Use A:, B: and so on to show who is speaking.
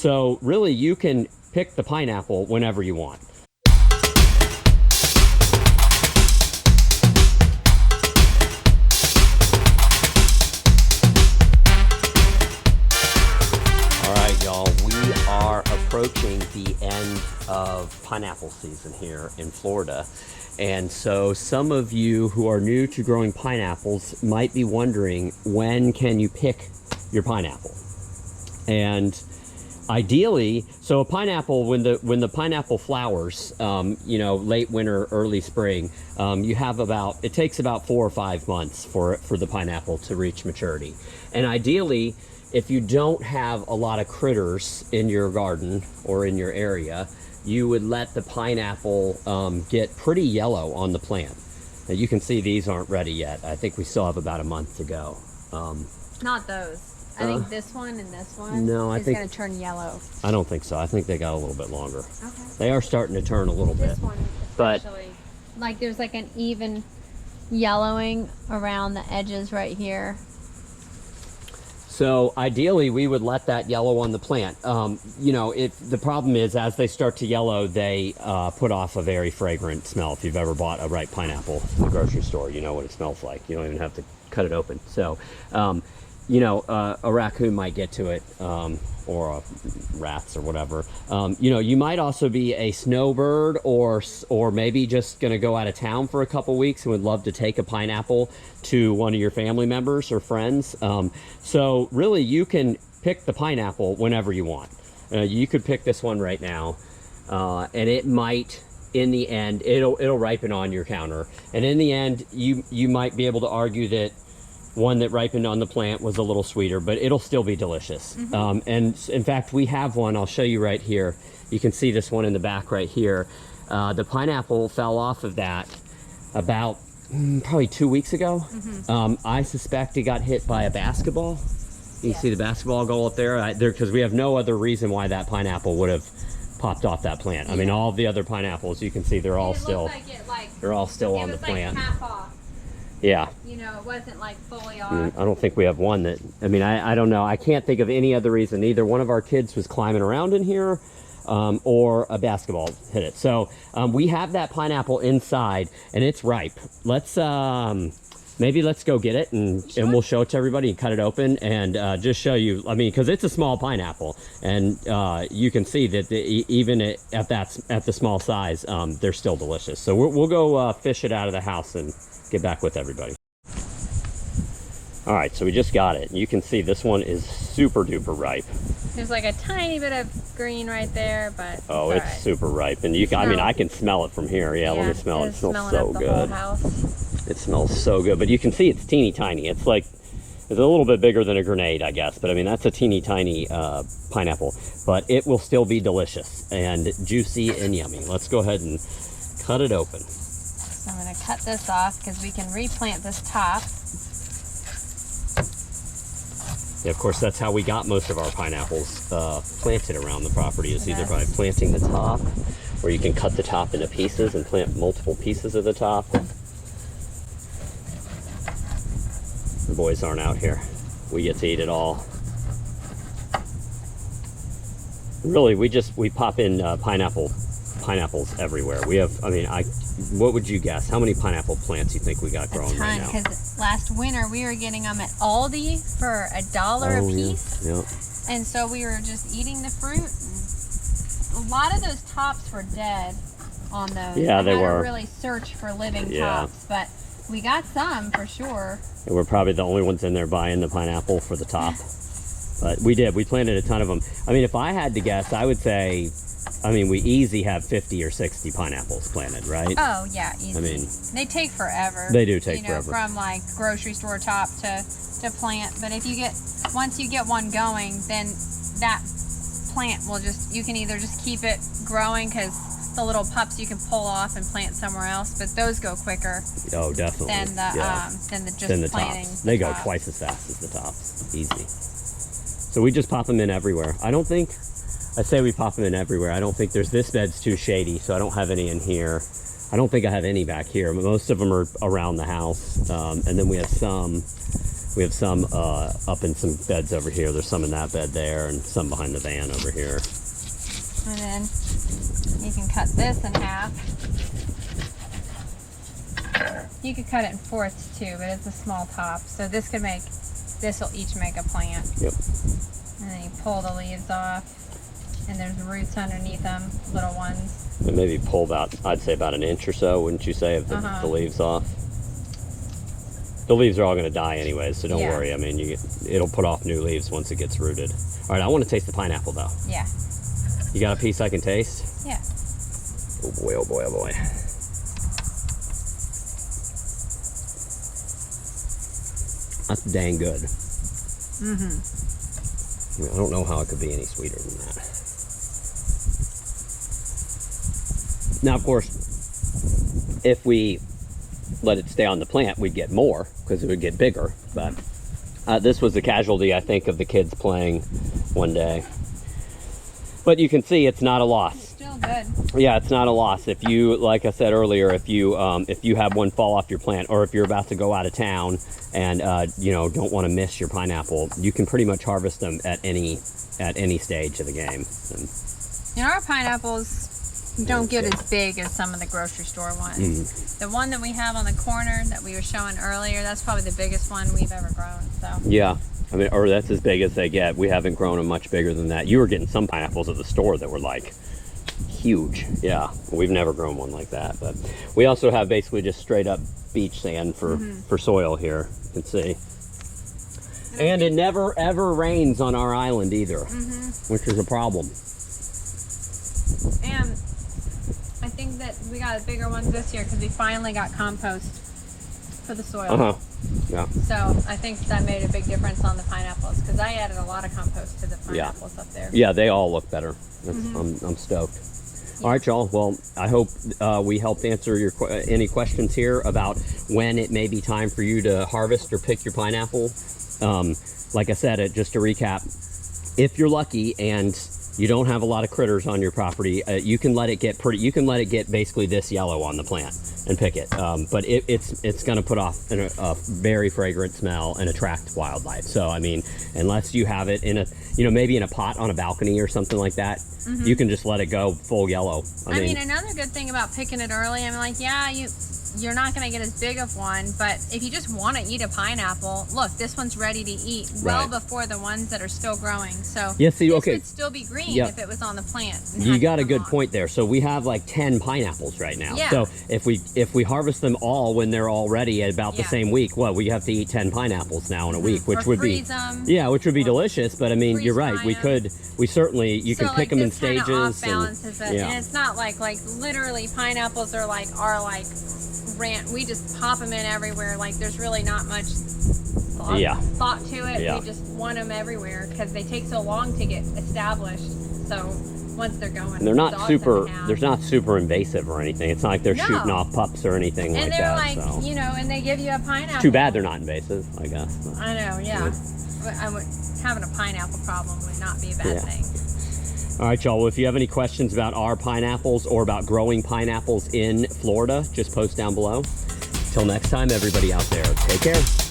A: So really, you can pick the pineapple whenever you want. All right, y'all, we are approaching the end of pineapple season here in Florida. And so some of you who are new to growing pineapples might be wondering, when can you pick your pineapple? And ideally, so a pineapple, when the pineapple flowers, you know, late winter, early spring, it takes about 4 or 5 months for the pineapple to reach maturity. And ideally, if you don't have a lot of critters in your garden or in your area, you would let the pineapple get pretty yellow on the plant. Now you can see these aren't ready yet. I think we still have about a month to go.
B: Not those. I think this one and this one is going to turn yellow.
A: I don't think so. I think they got a little bit longer.
B: Okay.
A: They are starting to turn a little bit.
B: This one especially. Like there's like an even yellowing around the edges right here.
A: So ideally, we would let that yellow on the plant. You know, the problem is, as they start to yellow, they put off a very fragrant smell. If you've ever bought a ripe pineapple in the grocery store, you know what it smells like. You don't even have to cut it open. So, you know, a raccoon might get to it, or rats or whatever. You know, you might also be a snowbird or maybe just going to go out of town for a couple weeks and would love to take a pineapple to one of your family members or friends. So really, you can pick the pineapple whenever you want. You could pick this one right now, and it might, in the end, it'll ripen on your counter. And in the end, you might be able to argue that one that ripened on the plant was a little sweeter, but it'll still be delicious. And in fact, we have one. I'll show you right here. You can see this one in the back right here. The pineapple fell off of that about probably 2 weeks ago. I suspect it got hit by a basketball. You can see the basketball goal up there, because we have no other reason why that pineapple would have popped off that plant. I mean, all the other pineapples, you can see they're all still on the plant.
B: Half off.
A: Yeah.
B: You know, it wasn't like fully off.
A: I don't think we have one that, I mean, I don't know. I can't think of any other reason. Either one of our kids was climbing around in here, or a basketball hit it. So we have that pineapple inside and it's ripe. Let's, maybe let's go get it and we'll show it to everybody and cut it open and just show you, I mean, because it's a small pineapple and you can see that even at the small size, they're still delicious. So we'll go fish it out of the house and get back with everybody. All right, so we just got it. You can see this one is super duper ripe.
B: There's like a tiny bit of green right there, but
A: it's super ripe, and I mean, I can smell it from here. Yeah, let me smell it. It smells so good. It smells so good, but you can see it's teeny tiny. It's a little bit bigger than a grenade, I guess, but I mean, that's a teeny tiny pineapple, but it will still be delicious and juicy and yummy. Let's go ahead and cut it open.
B: So I'm going to cut this off because we can replant this top.
A: Yeah, of course, that's how we got most of our pineapples planted around the property, is either by planting the top, or you can cut the top into pieces and plant multiple pieces of the top. The boys aren't out here. We get to eat it all. Really, we pop in pineapples everywhere. We have, I mean, what would you guess? How many pineapple plants you think we got growing right now?
B: Because last winter we were getting them at Aldi for $1 a piece.
A: Yeah.
B: And so we were just eating the fruit. And a lot of those tops were dead on those.
A: Yeah, they were.
B: I had to really search for living tops, but we got some for sure.
A: And we're probably the only ones in there buying the pineapple for the top. But we planted a ton of them. I mean, if I had to guess, I would say, I mean, we easy have 50 or 60 pineapples planted, right?
B: Oh, yeah, easy.
A: I mean,
B: they take forever.
A: They do take forever.
B: From like grocery store top to plant. But if once you get one going, then that plant will you can either just keep it growing because the little pups you can pull off and plant somewhere else, but those go quicker.
A: Oh, definitely.
B: Than the
A: planting. They go twice as fast as the tops. Easy. So we just pop them in everywhere. I say we pop them in everywhere. I don't think this bed's too shady, so I don't have any in here. I don't think I have any back here. Most of them are around the house. And then we have some We have some up in some beds over here. There's some in that bed there, and some behind the van over here.
B: And then you can cut this in half. You could cut it in fourths too, but it's a small top. So this will each make a plant.
A: Yep.
B: And then you pull the leaves off, and there's roots underneath them, little ones.
A: And maybe pull about, I'd say about an inch or so, wouldn't you say, of the leaves off? The leaves are all going to die anyways, so don't worry. I mean, it'll put off new leaves once it gets rooted. All right, I want to taste the pineapple though.
B: Yeah.
A: You got a piece I can taste?
B: Yeah.
A: Oh boy, oh boy, oh boy. That's dang good. I mean, I don't know how it could be any sweeter than that. Now, of course, if we let it stay on the plant, we'd get more because it would get bigger. But this was a casualty, I think, of the kids playing one day. But you can see it's not a loss.
B: It's still good.
A: Yeah, it's not a loss. If you, like I said earlier, if you have one fall off your plant, or if you're about to go out of town and don't want to miss your pineapple, you can pretty much harvest them at any stage of the game. And
B: our pineapples don't get as big as some of the grocery store ones. The one that we have on the corner that we were showing earlier, that's probably the biggest one we've ever grown. So
A: yeah, I mean, or that's as big as they get. We haven't grown them much bigger than that. You were getting some pineapples at the store that were like huge. Yeah, we've never grown one like that. But we also have basically just straight up beach sand for soil here. You can see. And it never ever rains on our island either, which is a problem.
B: And I think that we got bigger ones this year because we finally got compost for the soil.
A: Yeah.
B: So I think that made a big difference on the pineapples because I added a lot of compost to the pineapples up there.
A: Yeah, they all look better. I'm stoked. All right, y'all. Well, I hope we helped answer any questions here about when it may be time for you to harvest or pick your pineapple. Like I said, just to recap, if you're lucky and you don't have a lot of critters on your property, you can let it get basically this yellow on the plant and pick it. But it's going to put off a very fragrant smell and attract wildlife. So I mean, unless you have it in a maybe in a pot on a balcony or something like that, you can just let it go full yellow.
B: I mean, another good thing about picking it early, I mean, like, yeah, you're not going to get as big of one, but if you just want to eat a pineapple, look, this one's ready to eat well before the ones that are still growing. So this would still be green if it was on the plant.
A: You got a good point there. So we have like 10 pineapples right now.
B: Yeah.
A: So if we harvest them all when they're all ready at about the same week, well, we have to eat 10 pineapples now in a week, which would be which would be delicious. But I mean, you're right. You can pick them in stages.
B: Balances it. And it's not like literally pineapples are like we just pop them in everywhere. Like there's really not much thought to it. We just want them everywhere because they take so long to get established. So once they're going,
A: they're not super invasive or anything. It's not like they're shooting off pups or anything like that.
B: And they're and they give you a pineapple.
A: Too bad they're not invasive, I guess.
B: I know, yeah. Having a pineapple problem would not be a bad thing.
A: All right, y'all. Well, if you have any questions about our pineapples or about growing pineapples in Florida, just post down below. Till next time, everybody out there, take care.